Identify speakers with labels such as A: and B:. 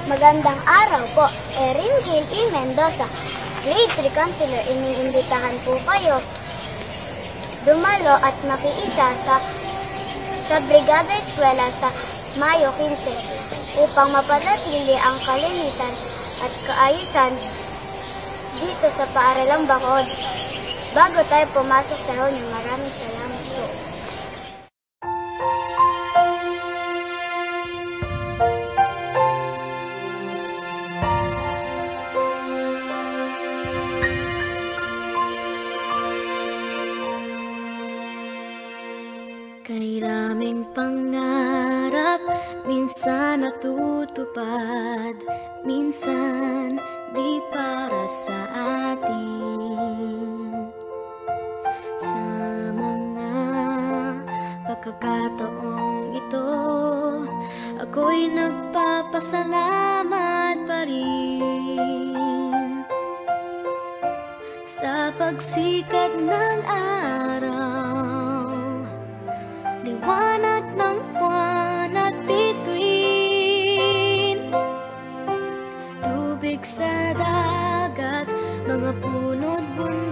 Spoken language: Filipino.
A: Magandang araw po, Erin Gil E. Mendoza, Grade 3 Counselor. Iniimbitahan po kayo dumalo at makiisa sa Brigada Eskwela sa Mayo 15 upang mapanatili ang kalinisan at kaayusan dito sa Paaralang Bacod. Bago tayo pumasok sa reunion, maraming salamat po.
B: Kay daming pangarap, minsan natutupad, minsan di para sa atin. Sa mga pagkakataong ito, ako'y nagpapasalamat pa rin sa pagsikat ng araw, liwanag ng buwan at bituin, tubig sa dagat, mga puno't bundok.